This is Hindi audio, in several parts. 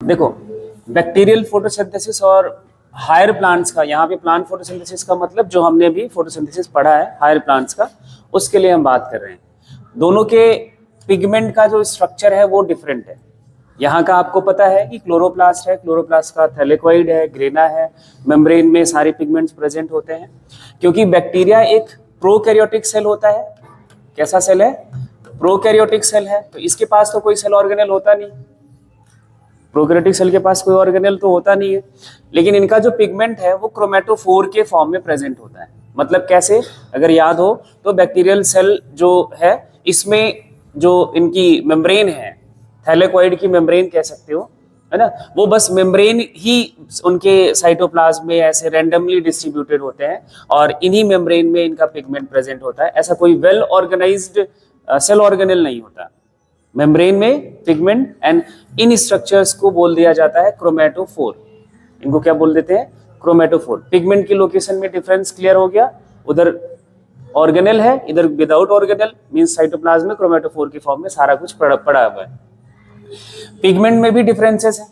देखो, बैक्टीरियल फोटोसिंथेसिस और हायर प्लांट्स का, यहाँ पे प्लांट फोटोसिंथेसिस का मतलब जो हमने अभी फोटोसिंथेसिस पढ़ा है हायर प्लांट्स का, उसके लिए हम बात कर रहे हैं। दोनों के पिगमेंट का जो स्ट्रक्चर है वो डिफरेंट है। यहाँ का आपको पता है कि क्लोरोप्लास्ट है, क्लोरोप्लास्ट का थैलेकोइड है, ग्रेना है, मेम्ब्रेन में सारे पिगमेंट्स प्रेजेंट होते हैं। क्योंकि बैक्टीरिया एक प्रोकैरियोटिक सेल होता है। कैसा सेल है? प्रोकैरियोटिक सेल है, तो इसके पास तो कोई सेल ऑर्गेनेल होता नहीं। प्रोकैरियोटिक सेल के पास कोई ऑर्गेनेल तो होता नहीं है, लेकिन इनका जो पिगमेंट है वो क्रोमेटोफोर के फॉर्म में प्रेजेंट होता है। मतलब कैसे? अगर याद हो तो बैक्टीरियल सेल जो है, इसमें जो इनकी मेम्ब्रेन है, थैलेकोइड की मेम्ब्रेन कह सकते हो, है ना, वो बस मेम्ब्रेन ही उनके साइटोप्लाज्म में ऐसे रैंडमली डिस्ट्रीब्यूटेड होते हैं और इन्हीं मेम्ब्रेन में इनका पिगमेंट प्रेजेंट होता है। ऐसा कोई वेल ऑर्गेनाइज्ड सेल ऑर्गेनेल नहीं होता। मेम्ब्रेन में पिगमेंट एंड इन स्ट्रक्चर्स को बोल दिया जाता है क्रोमेटोफोर। इनको क्या बोल देते हैं? क्रोमेटोफोर। पिगमेंट की लोकेशन में डिफरेंस क्लियर हो गया। उधर ऑर्गेनेल है, इधर विदाउट ऑर्गेनेल, मींस साइटोप्लाज्म में क्रोमेटोफोर की फॉर्म में सारा कुछ पड़ा हुआ है। पिगमेंट में भी डिफरेंसेस है।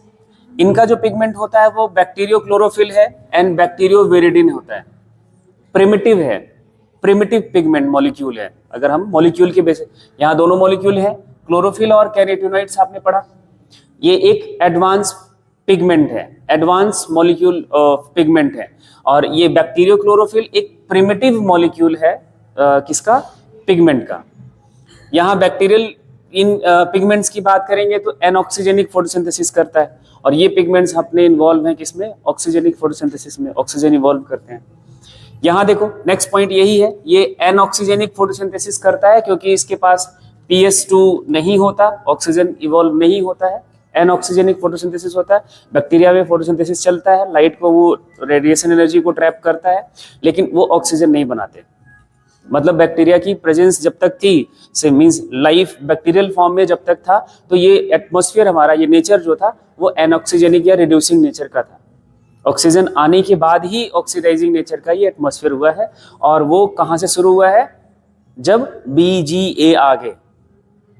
इनका जो पिगमेंट होता है वो बैक्टीरियो क्लोरोफिल है एंड बैक्टीरियो वेरिडिन होता है। प्रिमिटिव है, प्रिमिटिव पिगमेंट मॉलिक्यूल है। अगर हम मॉलिक्यूल के बेसिस, यहाँ दोनों मॉलिक्यूल है, क्लोरोफिल और कैरोटीनॉइड्स आपने पढ़ा। ये एक एडवांस पिगमेंट है, एडवांस मॉलिक्यूल पिगमेंट है। और ये बैक्टीरियो क्लोरोफिल एक प्रिमिटिव मॉलिक्यूल है किसका? पिगमेंट का। यहाँ बैक्टीरियल इन पिगमेंट्स की बात करेंगे तो एनऑक्सीजेनिक फोटोसिंथेसिस करता है, और ये पिगमेंट्स अपने इन्वॉल्व हैं किसमें? ऑक्सीजेनिक फोटोसिंथेसिस में, ऑक्सीजन इवॉल्व करते हैं। यहाँ देखो नेक्स्ट पॉइंट यही है, ये एनऑक्सीजेनिक फोटोसिंथेसिस करता है क्योंकि इसके पास PS2 नहीं होता, ऑक्सीजन इवॉल्व नहीं होता है, एनऑक्सीजेनिक फोटोसिंथेसिस होता है। बैक्टीरिया में फोटोसिंथेसिस चलता है, लाइट को वो रेडिएशन एनर्जी को ट्रैप करता है, लेकिन वो ऑक्सीजन नहीं बनाते। मतलब बैक्टीरिया की प्रेजेंस जब तक थी, से मींस लाइफ बैक्टीरियल फॉर्म में जब तक था, तो ये एटमॉस्फेयर हमारा, ये नेचर जो था वो एनऑक्सीजेनिक या रिड्यूसिंग नेचर का था। ऑक्सीजन आने के बाद ही ऑक्सीडाइजिंग नेचर का ये एटमॉस्फेयर हुआ है। और वो कहाँ से शुरू हुआ है? जब BGA आ गए,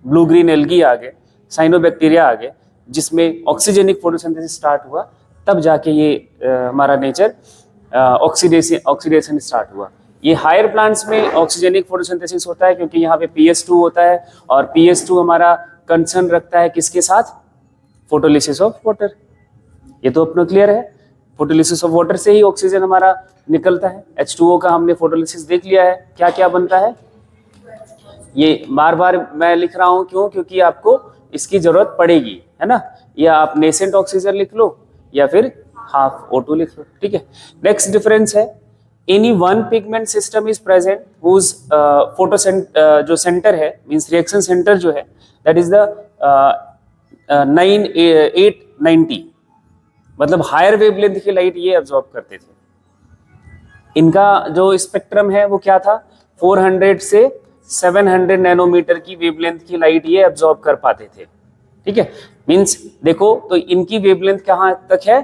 ब्लू ग्रीन एल्गी आ गए, साइनोबैक्टीरिया आ गए, जिसमें ऑक्सीजेनिक फोटोसिंथेसिस स्टार्ट हुआ, तब जाके ये हमारा नेचर ऑक्सीडेशन स्टार्ट हुआ। ये हायर प्लांट्स में ऑक्सीजेनिक फोटोसिंथेसिस होता है क्योंकि यहाँ पे PS2 होता है, और PS2 हमारा कंसर्न रखता है किसके साथ? Photolysis of water. ये तो अपना क्लियर है, फोटोलिसिस ऑफ वाटर से ही ऑक्सीजन हमारा निकलता है। H2O का हमने फोटोलिसिस देख लिया है, क्या क्या बनता है। ये बार बार मैं लिख रहा हूँ, क्यों? क्योंकि आपको इसकी जरूरत पड़ेगी, है ना। या आप नेसेंट ऑक्सीजन लिख लो या फिर हाफ O2 लिख लो, ठीक है। नेक्स्ट डिफरेंस है, any one pigment system is present whose जो सेंटर है, मींस रिएक्शन सेंटर जो है, दैट इज द 890। मतलब हायर वेवलेंथ की लाइट ये एब्जॉर्ब करते थे। इनका जो स्पेक्ट्रम है वो क्या था? 400 से 700 नैनोमीटर की वेवलेंथ की लाइट ये एब्जॉर्ब कर पाते थे, ठीक है। मींस देखो तो इनकी वेवलेंथ कहाँ तक है?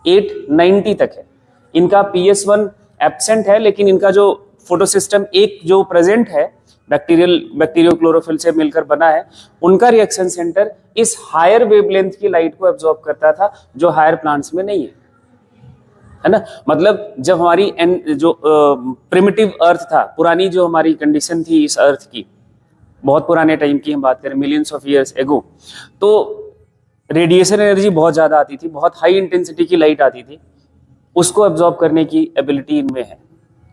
890 तक है। इनका PS1 एब्सेंट है, लेकिन इनका जो फोटोसिस्टम एक जो प्रेजेंट है, बैक्टीरियो क्लोरोफिल से मिलकर बना है, उनका रिएक्शन सेंटर इस हायर वेवलेंथ की लाइट को एब्जॉर्ब करता था, जो हायर प्लांट्स में नहीं है ना। मतलब जब हमारी जो प्रिमिटिव अर्थ था, पुरानी जो हमारी कंडीशन थी इस अर्थ की, बहुत पुराने टाइम की हम बात करें, मिलियंस ऑफ ईयर्स एगो, तो रेडिएशन एनर्जी बहुत ज्यादा आती थी, बहुत हाई इंटेंसिटी की लाइट आती थी, उसको एब्जॉर्ब करने की एबिलिटी इनमें है।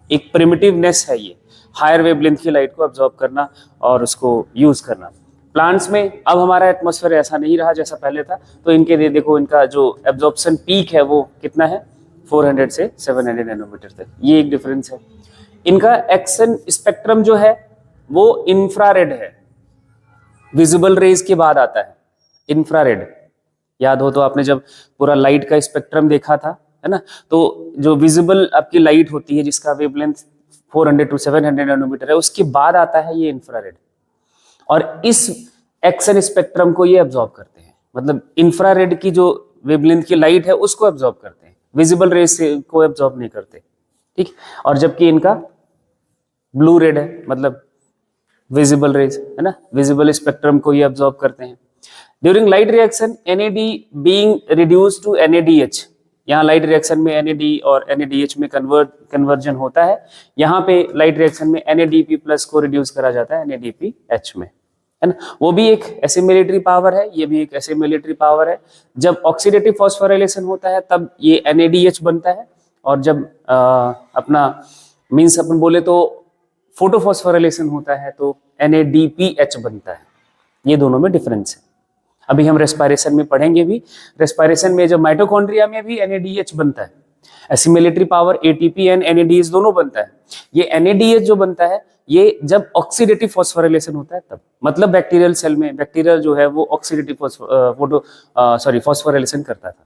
एक प्रिमिटिवनेस है ये, हायर वेवलेंथ की लाइट को एब्जॉर्ब करना और उसको यूज करना। प्लांट्स में अब हमारा एटमॉस्फेयर ऐसा नहीं रहा जैसा पहले था, तो इनके देखो इनका जो एब्जॉर्प्शन पीक है वो कितना है? 400 से 700 नैनोमीटर तक। ये एक डिफरेंस है। इनका एक्शन स्पेक्ट्रम जो है वो इंफ्रारेड है, विजिबल रेज के बाद आता है इंफ्रारेड। याद हो तो आपने जब पूरा लाइट का स्पेक्ट्रम देखा था, है ना, तो जो विजिबल आपकी लाइट होती है जिसका वेवलेंथ 400 टू 700 नैनोमीटर है, उसके बाद आता है ये इंफ्रारेड, और इस एक्शन स्पेक्ट्रम को ये एब्जॉर्ब करते हैं। मतलब इंफ्रारेड की जो वेवलेंथ की लाइट है उसको एब्जॉर्ब करते हैं, विजिबल रेज से को एब्जॉर्ब नहीं करते, ठीक। और जबकि इनका ब्लू रेड है, मतलब विजिबल रेज, है ना, विजिबल स्पेक्ट्रम को ये एब्जॉर्ब करते हैं। During light reaction NAD being reduce to NADH, यहाँ लाइट रिएक्शन में NAD और NADH में कन्वर्जन होता है, यहाँ पे लाइट रिएक्शन में NADP प्लस को रिड्यूस करा जाता है NADPH में, है ना। वो भी एक एसिमिलेटरी पावर है, ये भी एक एसिमिलेटरी पावर है। जब ऑक्सीडेटिव फॉस्फोराइलेशन होता है तब ये NADH बनता है, और जब अपना मीन्स अपन बोले तो फोटोफॉस्फोराइलेशन होता है तो NADPH बनता है। ये दोनों में डिफरेंस है। अभी हम रेस्पिरेशन में पढ़ेंगे भी, रेस्पिरेशन में जब माइटोकॉन्ड्रिया में भी NADH बनता है, assimilatory power ATP and NADH दोनों बनता है। ये NADH जो बनता है ये जब ऑक्सीडेटिव फॉस्फोराइलेशन होता है तब, मतलब बैक्टीरियल सेल में बैक्टीरिया जो है वो ऑक्सीडेटिव फॉस्फोराइलेशन करता था।